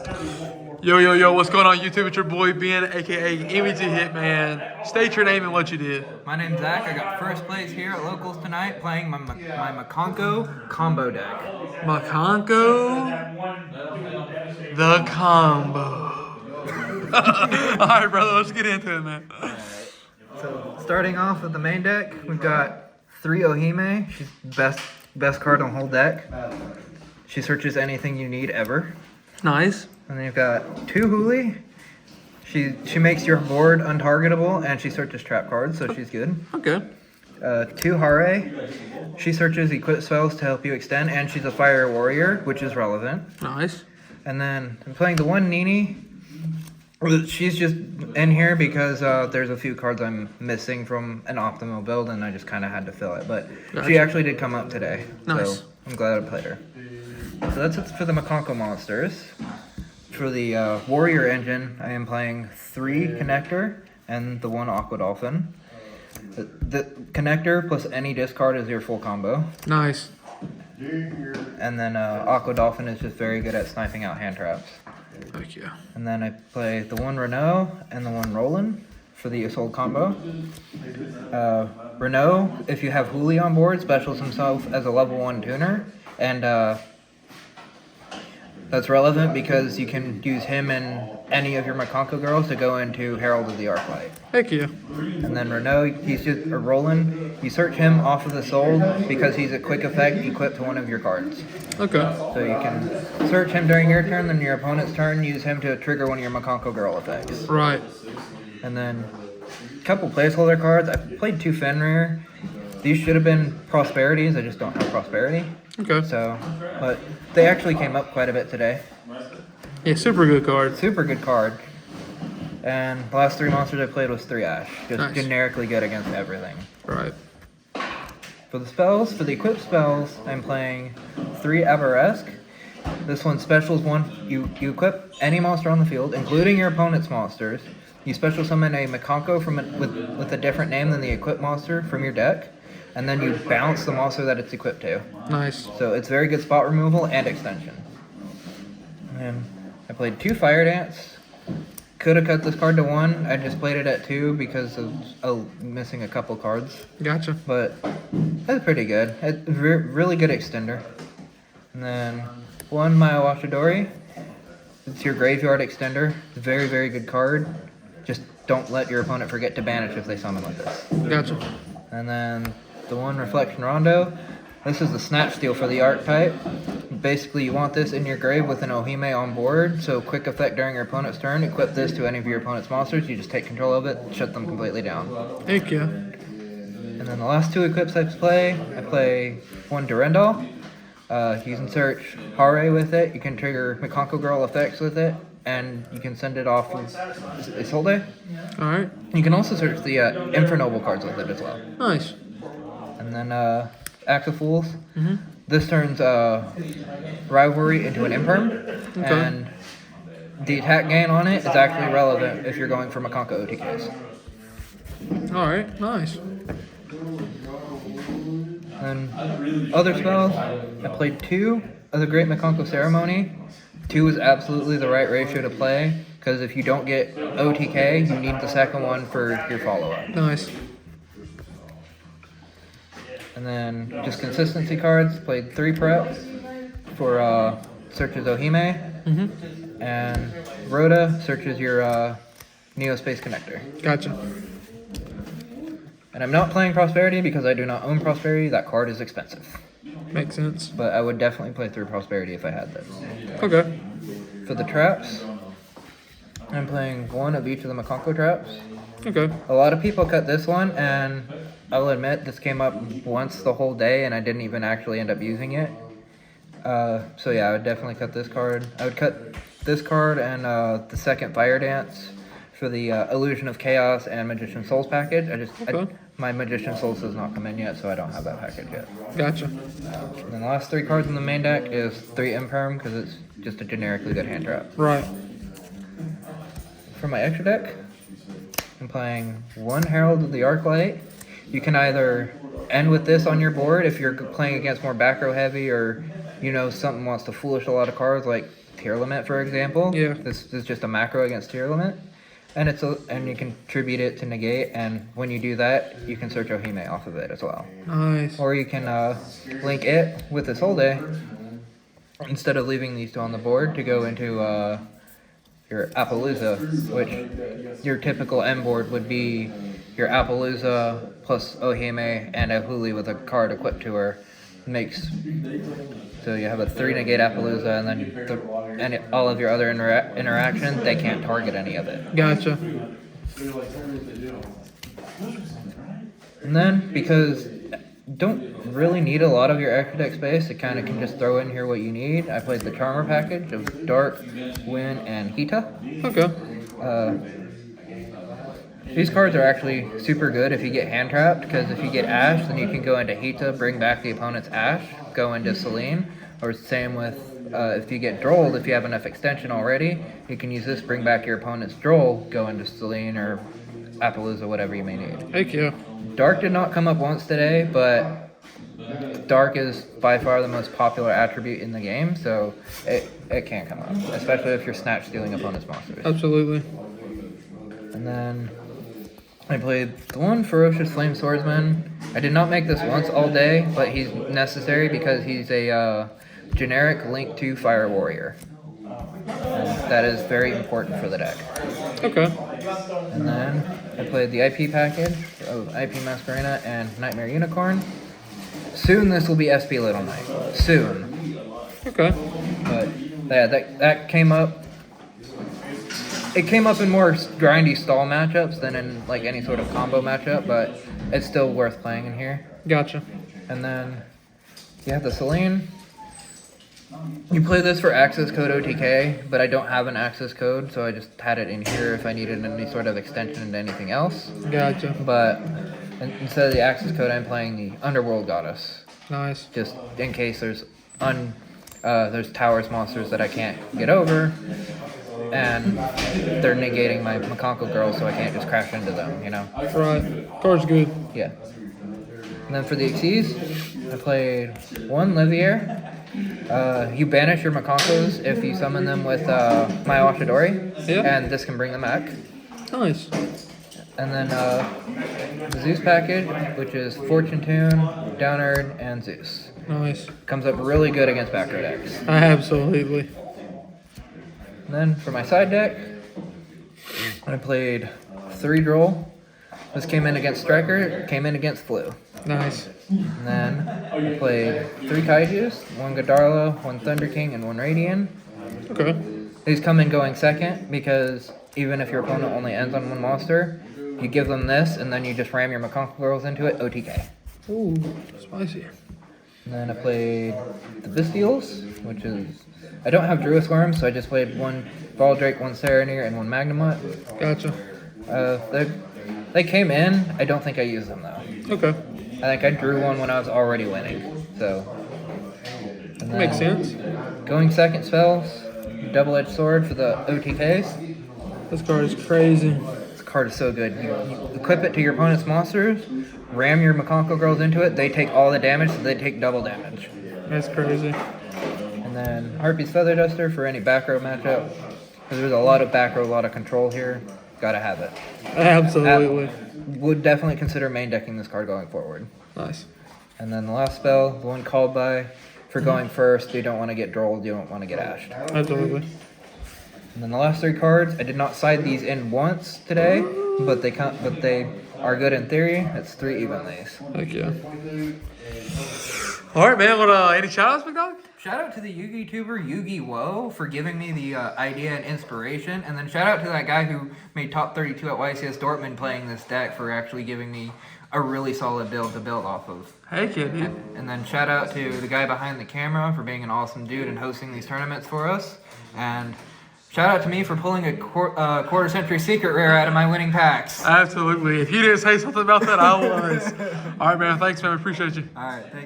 Yo, yo, yo, what's going on YouTube? It's your boy Ben, aka MVT Hitman. State your name and what you did. My name's Zach. I got first place here at Locals tonight playing my Mikanko combo deck. Mikanko, the combo. Alright, brother, let's get into it, man. So, starting off with the main deck, we've got 3 Ohime. She's best card on the whole deck. She searches anything you need ever. Nice. And then you've got 2 Huli. She makes your board untargetable, and she searches trap cards, so she's good. Okay. 2 Hare. She searches equip spells to help you extend, and she's a fire warrior, which is relevant. Nice. And then I'm playing the 1 Nini. She's just in here because there's a few cards I'm missing from an optimal build, and I just kind of had to fill it. But Gotcha. she actually did come up today, Nice. so I'm glad I played her. So that's it for the Mikanko monsters. For the warrior engine, I am playing 3 Connector and the 1 Aqua Dolphin. The Connector plus any discard is your full combo. Nice. And then Aqua Dolphin is just very good at sniping out hand traps. Thank you. And then I play the 1 Renault and the 1 Roland for the Assault combo. Renault, if you have Huli on board, specials himself as a level 1 tuner. And that's relevant because you can use him and any of your Mikanko girls to go into Herald of the Arclight. Thank you. And then Renault, he's just a Roland. You search him off of the soul because he's a quick effect equipped to one of your cards. Okay. So you can search him during your turn, then your opponent's turn, use him to trigger one of your Mikanko girl effects. Right. And then a couple placeholder cards. I played 2 Fenrir. These should have been Prosperities, I just don't have Prosperity. Okay. So, but they actually came up quite a bit today. Yeah, super good card. Super good card. And the last 3 monsters I played was 3 Ash. Just Nice. generically good against everything. Right. For the spells, for the equipped spells, I'm playing 3 Avaresque. This one specials one. You equip any monster on the field, including your opponent's monsters. You special summon a Mikanko with a different name than the equipped monster from your deck. And then you bounce the monster that it's equipped to. Nice. So it's very good spot removal and extension. And I played 2 Fire Dance. Could have cut this card to 1. I just played it at 2 because of missing a couple cards. Gotcha. But that's pretty good. It's really good extender. And then 1 Mayawashidori. It's your graveyard extender. It's a very, very good card. Just don't let your opponent forget to banish if they summon with this. Gotcha. And then the 1 Reflection Rondo. This is the Snatch Steal for the archetype. Basically, you want this in your grave with an Ohime on board, so quick effect during your opponent's turn, equip this to any of your opponent's monsters, you just take control of it, shut them completely down. Thank you. And then the last 2 equips I play 1 Durendal. You can search Hare with it, you can trigger Mikanko Girl effects with it, and you can send it off with Isolde. Alright. You can also search the Infernoble cards with it as well. Nice. And then Axe of Fools. Mm-hmm. This turns Rivalry into an Imperm, Okay. and the attack gain on it is actually relevant if you're going for Mikanko OTKs. Alright, nice. And other spells, I played 2 of the Great Mikanko Ceremony. 2 is absolutely the right ratio to play, because if you don't get OTK, you need the second one for your follow-up. Nice. And then just consistency cards, played 3 preps for searches Ohime, Mm-hmm. and Rhoda searches your Neo Space Connector. Gotcha. And I'm not playing Prosperity because I do not own Prosperity, that card is expensive. Makes sense. But I would definitely play through Prosperity if I had this. Okay. For the traps, I'm playing 1 of each of the Mikanko traps. Okay. A lot of people cut this one, and I'll admit this came up once the whole day and I didn't even actually end up using it. So yeah, I would definitely cut this card. I would cut this card and the second Fire Dance for the Illusion of Chaos and Magician Souls package. My Magician Souls has not come in yet, so I don't have that package yet. Gotcha. And then the last 3 cards in the main deck is 3 Imperm because it's just a generically good hand trap. Right. For my extra deck, I'm playing 1 Herald of the Arclight. You can either end with this on your board if you're playing against more back row heavy, or something wants to foolish a lot of cards like tier limit, for example. Yeah. This is just a macro against tier limit. And and you can attribute it to negate, and when you do that, you can search Ohime off of it as well. Nice. Or you can link it with this whole day, instead of leaving these two on the board, to go into your Appaloosa, which your typical end board would be your Appaloosa plus Ohime and a Huli with a card equipped to her. So you have a 3 negate Appaloosa, and then all of your other interactions, they can't target any of it. Gotcha. And then, because don't really need a lot of your extra deck space, it kind of can just throw in here what you need. I played the Charmer package of Dark, Wind, and Hita. Okay. These cards are actually super good if you get hand trapped, because if you get Ash, then you can go into Hita, bring back the opponent's Ash, go into Selene, or same with if you get Drolled, if you have enough extension already, you can use this, bring back your opponent's Droll, go into Selene or Appaloosa, whatever you may need. Heck yeah. Dark did not come up once today, but Dark is by far the most popular attribute in the game, so it can come up, especially if you're snatch stealing opponent's monsters. Absolutely. And then I played the one Ferocious Flame Swordsman. I did not make this once all day, but he's necessary because he's a generic Link 2 Fire Warrior. And that is very important for the deck. Okay. And then I played the IP package of IP Masquerena and Nightmare Unicorn. Soon this will be SP Little Knight. Soon. Okay. But yeah, that came up. It came up in more grindy stall matchups than in like any sort of combo matchup, but it's still worth playing in here. Gotcha. And then you have the Selene. You play this for access code OTK, but I don't have an access code, so I just had it in here if I needed any sort of extension into anything else. Gotcha. But instead of the access code, I'm playing the Underworld Goddess, Nice. just in case there's towers monsters that I can't get over, and they're negating my Mikanko girls, so I can't just crash into them, you know? Right. Card's good. Yeah. And then for the Xyz, I played one Livier. You banish your Mikankos if you summon them with my Oshidori, Yeah. and this can bring them back. Nice. And then the Zeus package, which is Fortune Tune, Downerd, and Zeus. Nice. Comes up really good against back row decks. Absolutely. And then for my side deck, I played 3 Droll. This came in against Striker, came in against Flu. Nice. And then I played 3 Kaijus, 1 Godarla, 1 Thunder King, and 1 Radian. Okay. These come in going second because even if your opponent only ends on 1 monster, you give them this and then you just ram your Mikanko girls into it, OTK. Ooh, spicy. And then I played the Vistials, which is... I don't have Druid Worm, so I just played 1 Ball Drake, 1 Serenir, and 1 Magnamut. Gotcha. They came in. I don't think I used them, though. Okay. I think I drew one when I was already winning, so... And then Makes sense. Going second spells, Double-Edged Sword for the OTKs. This card is crazy. This card is so good. You equip it to your opponent's monsters, ram your Mikanko girls into it, they take all the damage, so they take double damage. That's crazy. And then Harpy's Feather Duster for any back row matchup. Because there's a lot of back row, a lot of control here. Gotta have it. Absolutely. Would definitely consider main decking this card going forward. Nice. And then the last spell, the one called by, for going first, you don't want to get Drolled, you don't want to get Ashed. Absolutely. And then the last 3 cards, I did not side these in once today, but they are good in theory. It's 3 evenlies. Heck yeah. All right, man. What, any shout-outs, McDonald? Shout out to the Yugi tuber Yugi Woe for giving me the idea and inspiration, and then shout out to that guy who made top 32 at YCS Dortmund playing this deck for actually giving me a really solid build to build off of. Heck yeah, dude. And then shout out to the guy behind the camera for being an awesome dude and hosting these tournaments for us. And shout out to me for pulling a quarter century secret rare out of my winning packs. Absolutely. If you didn't say something about that, I was. All right, man. Thanks, man. Appreciate you. All right, thank you.